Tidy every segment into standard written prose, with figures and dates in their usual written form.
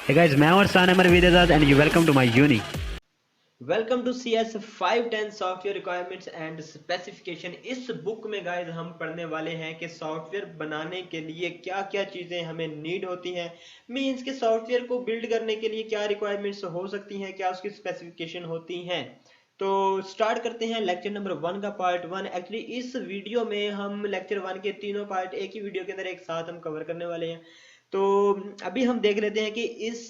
Hey guys, मैं और सान अमर विदेजाद and you welcome to my uni. Welcome to C S 510 software requirements and specification. इस बुक में गाइज हम पढ़ने वाले हैं कि सॉफ्टवेयर बनाने के लिए क्या क्या चीज़ें हमें नीड होती हैं। मीन्स के सॉफ्टवेयर को बिल्ड करने के लिए क्या रिक्वायरमेंट्स हो सकती हैं, क्या उसकी स्पेसिफिकेशन होती हैं। तो स्टार्ट करते हैं लेक्चर नंबर 1 का पार्ट 1। एक्चुअली इस वीडियो में हम लेक्चर 1 के तीनों पार्ट एक ही वीडियो के अंदर एक साथ हम कवर करने वाले हैं। तो अभी हम देख लेते हैं कि इस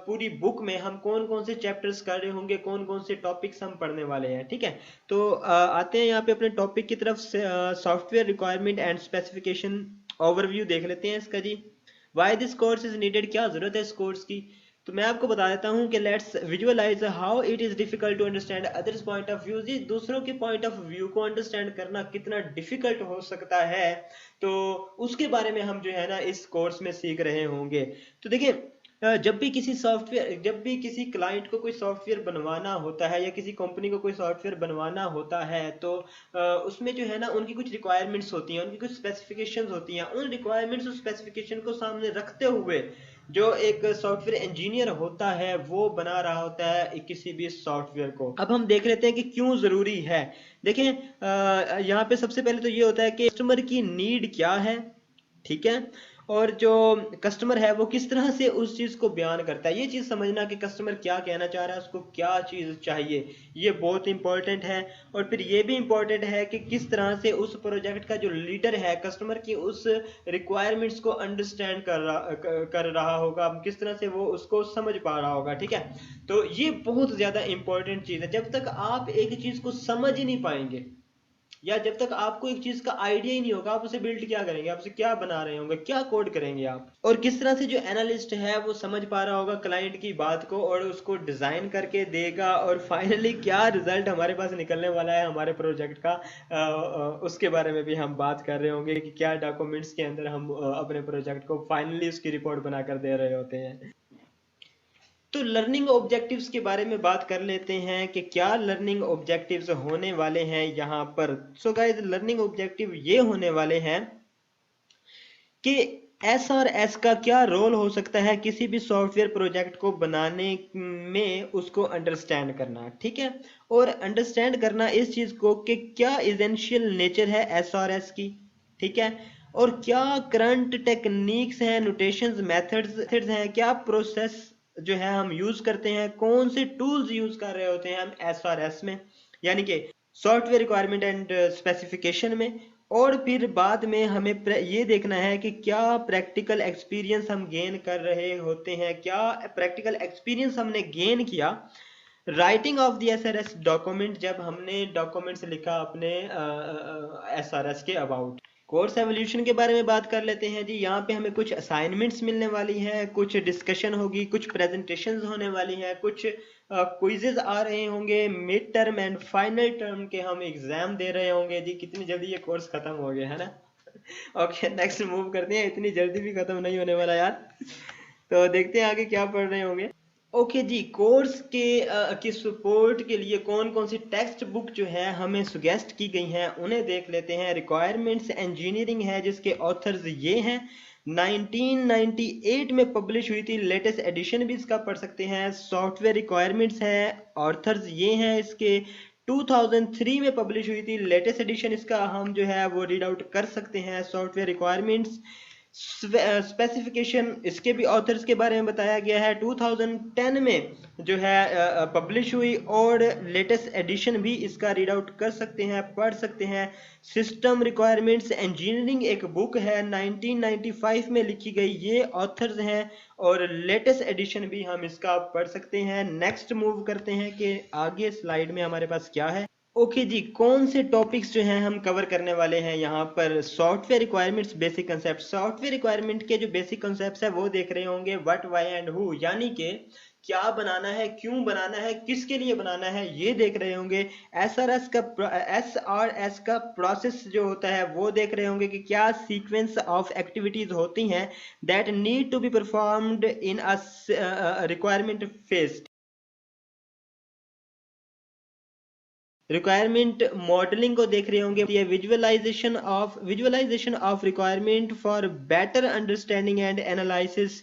पूरी बुक में हम कौन कौन से चैप्टर्स कर रहे होंगे, कौन कौन से टॉपिक्स हम पढ़ने वाले हैं। ठीक है, तो आते हैं यहाँ पे अपने टॉपिक की तरफ से। Software requirement and specification overview देख लेते हैं इसका जी। Why this course is needed, क्या जरूरत है इस कोर्स की। तो मैं आपको बता देता हूं कि let's visualise how it is difficult to understand others point of view. जी, दूसरों के पॉइंट ऑफ व्यू को अंडरस्टैंड करना कितना डिफिकल्ट हो सकता है, तो उसके बारे में हम जो है ना इस कोर्स में सीख रहे होंगे। तो देखिए, जब भी किसी क्लाइंट को कोई सॉफ्टवेयर बनवाना होता है या किसी कंपनी को कोई सॉफ्टवेयर बनवाना होता है, तो उसमें जो है ना उनकी कुछ रिक्वायरमेंट्स होती हैं, उनकी कुछ स्पेसिफिकेशंस होती हैं। उन रिक्वायरमेंट्स और स्पेसिफिकेशन को सामने रखते हुए जो एक सॉफ्टवेयर इंजीनियर होता है वो बना रहा होता है किसी भी सॉफ्टवेयर को। अब हम देख लेते हैं कि क्यों जरूरी है। देखें, यहाँ पे सबसे पहले तो ये होता है कि कस्टमर की नीड क्या है, ठीक है, और जो कस्टमर है वो किस तरह से उस चीज को बयान करता है। ये चीज समझना कि कस्टमर क्या कहना चाह रहा है, उसको क्या चीज चाहिए, ये बहुत इंपॉर्टेंट है। और फिर ये भी इंपॉर्टेंट है कि किस तरह से उस प्रोजेक्ट का जो लीडर है कस्टमर की उस रिक्वायरमेंट्स को अंडरस्टैंड कर रहा होगा, किस तरह से वो उसको समझ पा रहा होगा। ठीक है, तो ये बहुत ज्यादा इंपॉर्टेंट चीज है। जब तक आप एक चीज को समझ ही नहीं पाएंगे या जब तक आपको एक चीज का आइडिया ही नहीं होगा, आप उसे बिल्ड क्या करेंगे, आप उसे क्या बना रहे होंगे, क्या कोड करेंगे आप। और किस तरह से जो एनालिस्ट है वो समझ पा रहा होगा क्लाइंट की बात को और उसको डिजाइन करके देगा, और फाइनली क्या रिजल्ट हमारे पास निकलने वाला है हमारे प्रोजेक्ट का, उसके बारे में भी हम बात कर रहे होंगे कि क्या डॉक्यूमेंट्स के अंदर हम अपने प्रोजेक्ट को फाइनली उसकी रिपोर्ट बनाकर दे रहे होते हैं। तो लर्निंग ऑब्जेक्टिव्स के बारे में बात कर लेते हैं कि क्या लर्निंग ऑब्जेक्टिव्स होने वाले हैं यहाँ पर। सो गाइस, लर्निंग ऑब्जेक्टिव ये होने वाले हैं कि एस और एस का क्या रोल हो सकता है किसी भी सॉफ्टवेयर प्रोजेक्ट को बनाने में, उसको अंडरस्टैंड करना। ठीक है, और अंडरस्टैंड करना इस चीज को कि क्या इसेंशियल नेचर है एस और एस की। ठीक है, और क्या करंट टेक्निक्स हैं, नोटेशंस, मेथड्स हैं, क्या प्रोसेस जो है हम यूज करते हैं, कौन से टूल्स यूज कर रहे होते हैं हम एस और एस में, यानी कि सॉफ्टवेयर रिक्वायरमेंट एंड स्पेसिफिकेशन में। और फिर बाद में हमें ये देखना है कि क्या प्रैक्टिकल एक्सपीरियंस हम गेन कर रहे होते हैं, क्या प्रैक्टिकल एक्सपीरियंस हमने गेन किया writing of the SRS document, जब हमने डॉक्यूमेंट्स लिखा अपने एसआरएस के अबाउट। कोर्स एवोल्यूशन के बारे में बात कर लेते हैं जी। यहाँ पे हमें कुछ असाइनमेंट्स मिलने वाली है, कुछ डिस्कशन होगी, कुछ प्रेजेंटेशंस होने वाली है, कुछ क्विजेज आ रहे होंगे, mid term and final term के हम एग्जाम दे रहे होंगे जी। कितनी जल्दी ये कोर्स खत्म हो गया है ना। ओके, नेक्स्ट मूव करते हैं, इतनी जल्दी भी खत्म नहीं होने वाला यार। तो देखते हैं आगे क्या पढ़ रहे होंगे। ओके जी, कोर्स के सपोर्ट के लिए कौन कौन सी टेक्स्ट बुक जो है हमें सुगेस्ट की गई हैं उन्हें देख लेते हैं। रिक्वायरमेंट्स इंजीनियरिंग है जिसके ऑथर्स ये हैं, 1998 में पब्लिश हुई थी, लेटेस्ट एडिशन भी इसका पढ़ सकते हैं। सॉफ्टवेयर रिक्वायरमेंट्स है, ऑथर्स ये हैं इसके, 2003 में पब्लिश हुई थी, लेटेस्ट एडिशन इसका हम जो है वो रीड आउट कर सकते हैं। सॉफ्टवेयर रिक्वायरमेंट्स स्पेसिफिकेशन, इसके भी ऑथर्स के बारे में बताया गया है, 2010 में जो है पब्लिश हुई, और लेटेस्ट एडिशन भी इसका रीड आउट कर सकते हैं, पढ़ सकते हैं। सिस्टम रिक्वायरमेंट्स इंजीनियरिंग एक बुक है, 1995 में लिखी गई, ये ऑथर्स हैं, और लेटेस्ट एडिशन भी हम इसका पढ़ सकते हैं। नेक्स्ट मूव करते हैं कि आगे स्लाइड में हमारे पास क्या है। ओके जी, कौन से टॉपिक्स जो हैं हम कवर करने वाले हैं यहाँ पर। Software requirements basic concept, software requirement के जो बेसिक कंसेप्ट्स है वो देख रहे होंगे। व्हाट, व्हाई एंड हु, यानी कि क्या बनाना है, क्यों बनाना है, किसके लिए बनाना है, ये देख रहे होंगे। एस का प्रोसेस जो होता है वो देख रहे होंगे कि क्या सीक्वेंस ऑफ एक्टिविटीज होती हैं that need to be performed in a requirement phase. Requirement modelling को देख रहे होंगे, ये visualisation of requirement for better understanding and analysis.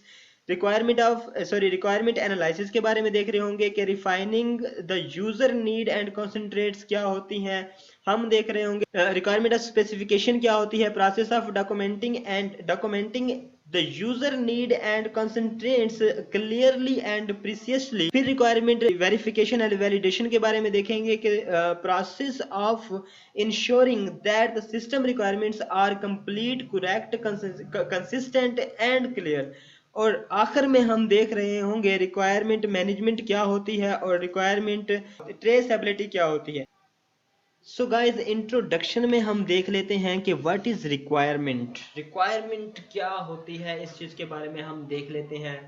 Requirement analysis के बारे में देख रहे होंगे कि refining the user need and concentrates क्या होती हैं, हम देख रहे होंगे रिक्वायरमेंट ऑफ स्पेसिफिकेशन क्या होती है, process of documenting the user need and concentrates clearly and precisely. फिर रिक्वायरमेंट वेरिफिकेशन एंड वैलिडेशन के बारे में देखेंगे कि process of ensuring that the system requirements are complete, correct, consistent and clear. और आखिर में हम देख रहे होंगे रिक्वायरमेंट मैनेजमेंट क्या होती है और रिक्वायरमेंट ट्रेसेबिलिटी क्या होती है। सो गाइज, इंट्रोडक्शन में हम देख लेते हैं कि व्हाट इज रिक्वायरमेंट, रिक्वायरमेंट क्या होती है, इस चीज के बारे में हम देख लेते हैं।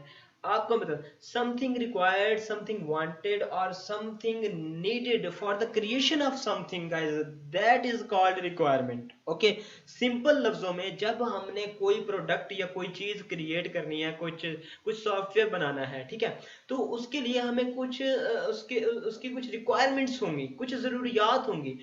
आपको मतलब समथिंग रिक्वायर्ड, समथिंग वांटेड और something needed for the creation of something guys, that is called requirement. Okay, simple लफ्जों में जब हमने कोई प्रोडक्ट या कोई चीज क्रिएट करनी है, कुछ सॉफ्टवेयर बनाना है, ठीक है, तो उसके लिए हमें कुछ उसकी कुछ रिक्वायरमेंट्स होंगी, कुछ जरूरियात होंगी।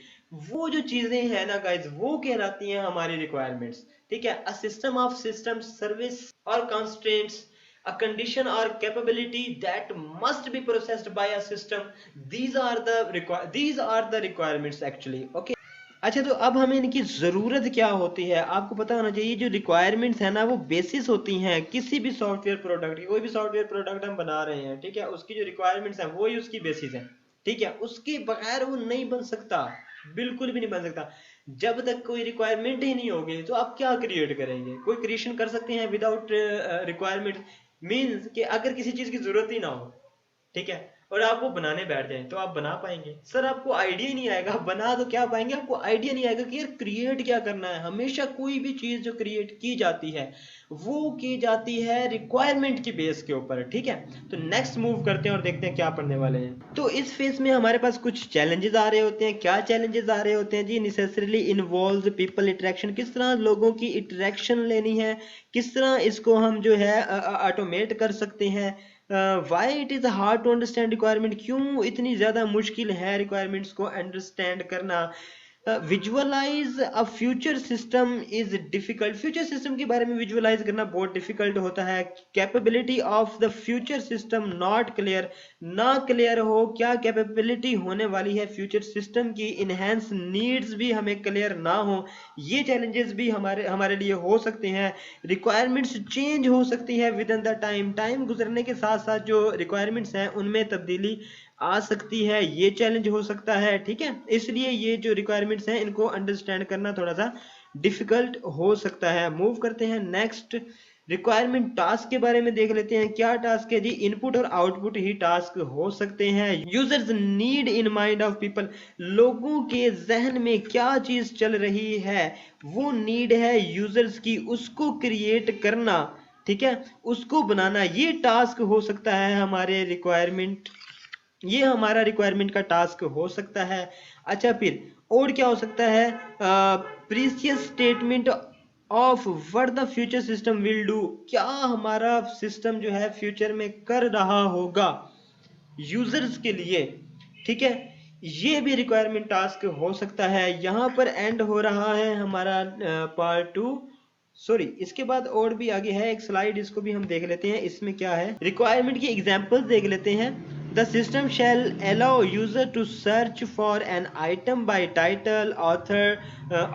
वो जो चीजें हैं ना गाइज, वो कहलाती हैं हमारी रिक्वायरमेंट्स। ठीक है, a system of system service और constraints, a condition or capability that must be processed by a system, these are the requirements actually. Okay, अच्छा, तो अब हमें इनकी जरूरत क्या होती है आपको पता होना चाहिए। जो रिक्वायरमेंट्स है ना, वो बेसिस होती हैं किसी भी सॉफ्टवेयर प्रोडक्ट की। कोई भी सॉफ्टवेयर प्रोडक्ट हम बना रहे हैं, ठीक है, उसकी जो रिक्वायरमेंट्स है वही उसकी बेसिस है। ठीक है, उसके बगैर वो नहीं बन सकता, बिल्कुल भी नहीं बन सकता। जब तक कोई रिक्वायरमेंट ही नहीं होगी तो आप क्या क्रिएट करेंगे? कोई क्रिएशन कर सकते हैं विदाउट रिक्वायरमेंट? मीन्स कि अगर किसी चीज की जरूरत ही ना हो, ठीक है, और आप वो बनाने बैठ जाएं तो आप बना पाएंगे? सर, आपको आइडिया ही नहीं आएगा। बना तो क्या पाएंगे, आपको आइडिया नहीं आएगा कि यार क्रिएट क्या करना है। हमेशा कोई भी चीज जो क्रिएट की जाती है वो की जाती है रिक्वायरमेंट की बेस के ऊपर। ठीक है, तो नेक्स्ट मूव करते हैं और देखते हैं क्या पढ़ने वाले हैं। तो इस फेज में हमारे पास कुछ चैलेंजेस आ रहे होते हैं। क्या चैलेंजेस आ रहे होते हैं जी? नेसेसरीली इन्वॉल्व पीपल इंटरेक्शन, किस तरह लोगों की इंटरेक्शन लेनी है, किस तरह इसको हम जो है ऑटोमेट कर सकते हैं। Why it is hard to understand requirement, क्यों इतनी ज्यादा मुश्किल है रिक्वायरमेंट्स को अंडरस्टैंड करना। Visualise a future system is difficult, future system के बारे में विजुअलाइज करना बहुत डिफिकल्ट होता है। Capability of the future system not clear, ना क्लियर हो क्या कैपेबिलिटी होने वाली है फ्यूचर सिस्टम की। इनहेंस नीड्स भी हमें क्लियर ना हो, ये चैलेंजेस भी हमारे लिए हो सकते हैं। रिक्वायरमेंट्स चेंज हो सकती है विद इन द टाइम गुजरने के साथ साथ जो रिक्वायरमेंट्स हैं उनमें तब्दीली आ सकती है, ये चैलेंज हो सकता है। ठीक है, इसलिए ये जो रिक्वायरमेंट्स हैं इनको अंडरस्टैंड करना थोड़ा सा डिफिकल्ट हो सकता है। मूव करते हैं नेक्स्ट, रिक्वायरमेंट टास्क के बारे में देख लेते हैं। क्या टास्क है जी? इनपुट और आउटपुट ही टास्क हो सकते हैं। Users need in mind of people, लोगों के जहन में क्या चीज चल रही है, वो नीड है यूजर्स की, उसको क्रिएट करना, ठीक है, उसको बनाना, ये टास्क हो सकता है हमारे रिक्वायरमेंट, ये हमारा रिक्वायरमेंट का टास्क हो सकता है। अच्छा, फिर और क्या हो सकता है? Precious statement of what the future system will do, क्या हमारा सिस्टम जो है फ्यूचर में कर रहा होगा यूजर्स के लिए। ठीक है, ये भी रिक्वायरमेंट टास्क हो सकता है। यहां पर एंड हो रहा है हमारा पार्ट 2। सॉरी, इसके बाद और भी आगे है एक स्लाइड, इसको भी हम देख लेते हैं। इसमें क्या है, रिक्वायरमेंट की एग्जांपल्स देख लेते हैं। The system shall allow user to search for an item by title, author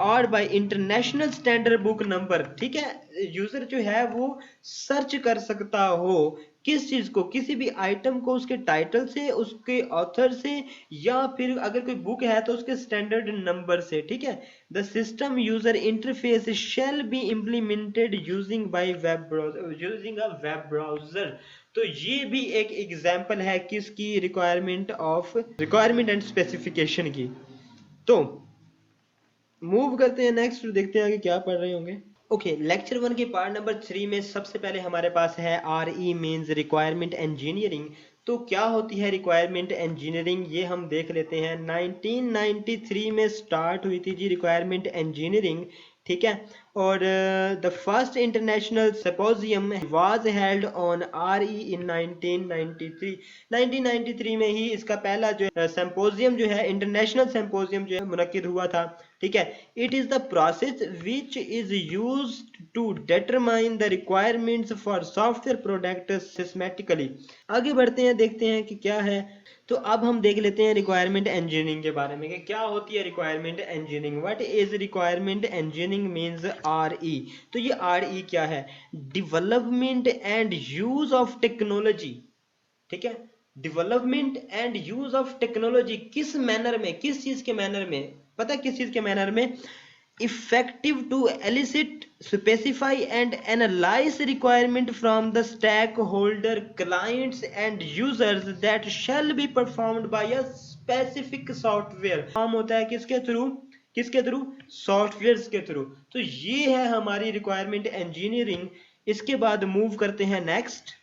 or by international standard book number। ठीक है, यूजर जो है वो सर्च कर सकता हो किस चीज को, किसी भी आइटम को उसके टाइटल से, उसके ऑथर से, या फिर अगर कोई बुक है तो उसके स्टैंडर्ड नंबर से। ठीक है, the system user interface shall be implemented using a web browser. तो ये भी एक एग्जाम्पल है किसकी? रिक्वायरमेंट एंड स्पेसिफिकेशन की। तो मूव करते हैं नेक्स्ट, देखते हैं आगे क्या पढ़ रहे होंगे। ओके, लेक्चर 1 के पार्ट नंबर 3 में सबसे पहले हमारे पास है RE मींस रिक्वायरमेंट इंजीनियरिंग। तो क्या होती है रिक्वायरमेंट इंजीनियरिंग, ये हम देख लेते हैं। 1993 में स्टार्ट हुई थी जी रिक्वायरमेंट इंजीनियरिंग। ठीक है, और the first international symposium was held on RE इन 1993। 1993 में ही इसका पहला जो सिम्पोजियम जो है, इंटरनेशनल सिम्पोजियम जो है मुनक्किद हुआ था। ठीक है, it is the process which is used to determine the requirements for software product systematically. आगे बढ़ते हैं, देखते हैं कि क्या है। तो अब हम देख लेते हैं रिक्वायरमेंट इंजीनियरिंग के बारे में कि क्या होती है requirement engineering. What is requirement engineering means RE। तो ये RE क्या है? Development and use of technology, ठीक है, development and use of technology. किस मैनर में, किस चीज के मैनर में, पता है किस चीज के मैनर में? effective to elicit, specify and analyze requirement from the stakeholder, clients and users that shall be performed by a specific software। काम होता है किसके थ्रू? किसके थ्रू? सॉफ्टवेयर के थ्रू। तो ये है हमारी रिक्वायरमेंट इंजीनियरिंग। इसके बाद मूव करते हैं नेक्स्ट।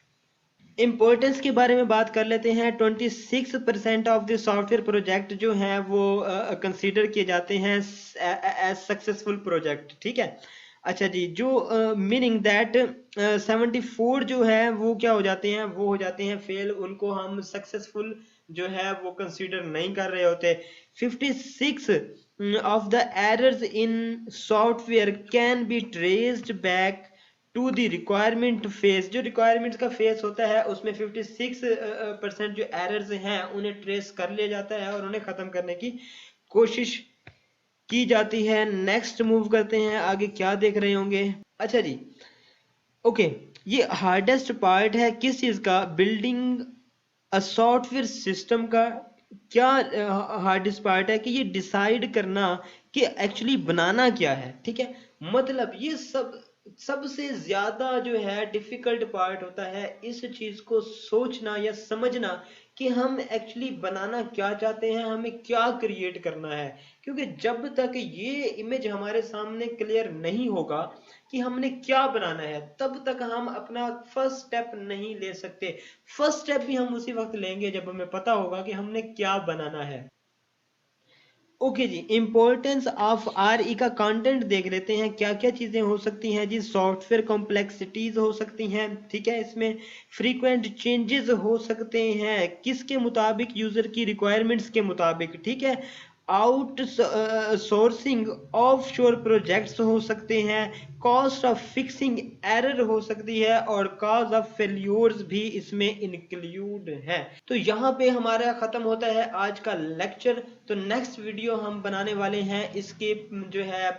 इम्पोर्टेंस के बारे में बात कर लेते हैं। 26% ऑफ द सॉफ्टवेयर प्रोजेक्ट जो है वो कंसीडर किए जाते हैं एज सक्सेसफुल प्रोजेक्ट, ठीक है। अच्छा जी, जो मीनिंग दैट 74 जो है वो क्या हो जाते हैं? वो हो जाते हैं फेल, उनको हम सक्सेसफुल जो है वो कंसीडर नहीं कर रहे होते। 56 of the errors in software can be traced back to the requirement phase. जो रिक्वायरमेंट का फेस होता है उसमें 56% जो एरर्स हैं उन्हें ट्रेस कर लिया जाता है और उन्हें खत्म करने की कोशिश की जाती है। नेक्स्ट मूव करते हैं, आगे क्या देख रहे होंगे। अच्छा जी, ओके, ये हार्डेस्ट पार्ट है किस चीज का? बिल्डिंग अ सॉफ्टवेयर सिस्टम का। क्या हार्डेस्ट पार्ट है? कि ये डिसाइड करना कि एक्चुअली बनाना क्या है, ठीक है। मतलब ये सबसे ज्यादा जो है डिफिकल्ट पार्ट होता है इस चीज को सोचना या समझना कि हम एक्चुअली बनाना क्या चाहते हैं, हमें क्या क्रिएट करना है। क्योंकि जब तक ये इमेज हमारे सामने क्लियर नहीं होगा कि हमने क्या बनाना है, तब तक हम अपना फर्स्ट स्टेप नहीं ले सकते। फर्स्ट स्टेप भी हम उसी वक्त लेंगे जब हमें पता होगा कि हमने क्या बनाना है। Okay ji, importance of RE का कंटेंट देख लेते हैं। क्या क्या चीजें हो सकती हैं जी? सॉफ्टवेयर कॉम्प्लेक्सिटीज हो सकती हैं, ठीक है। इसमें फ्रीक्वेंट चेंजेस हो सकते हैं, किसके मुताबिक? यूजर की रिक्वायरमेंट्स के मुताबिक, ठीक है। आउट सोर्सिंग ऑफ शोर प्रोजेक्ट्स हो सकते हैं, कॉस्ट ऑफ फिक्सिंग एरर हो सकती है और कॉज ऑफ फेल्योर्स भी इसमें इंक्लूड है। तो यहाँ पे हमारा खत्म होता है आज का लेक्चर। तो नेक्स्ट वीडियो हम बनाने वाले हैं इसके जो है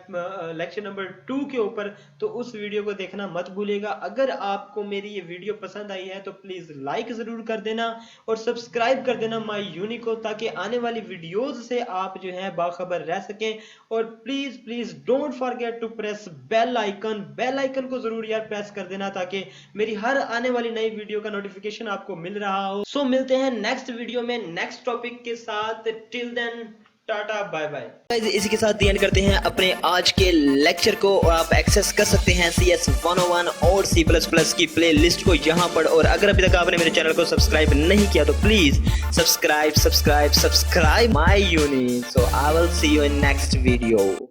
लेक्चर नंबर 2 के ऊपर, तो उस वीडियो को देखना मत भूलिएगा। अगर आपको मेरी ये वीडियो पसंद आई है तो प्लीज लाइक जरूर कर देना और सब्सक्राइब कर देना माय यूनिक को, ताकि आने वाली वीडियोज से आप जो है बाखबर रह सकें। और please please don't forget to press bell icon को जरूर यार प्रेस कर देना, ताकि मेरी हर आने वाली नई वीडियो का नोटिफिकेशन आपको मिल रहा हो। सो मिलते हैं नेक्स्ट वीडियो में नेक्स्ट टॉपिक के साथ। Till then tata bye bye. इसी के साथ दी एंड करते हैं अपने आज के लेक्चर को, और आप एक्सेस कर सकते हैं CS 101 और C++ की प्ले लिस्ट को यहाँ पर। और अगर अभी तक आपने मेरे चैनल को सब्सक्राइब नहीं किया तो please subscribe my unique. So I will see you in next video.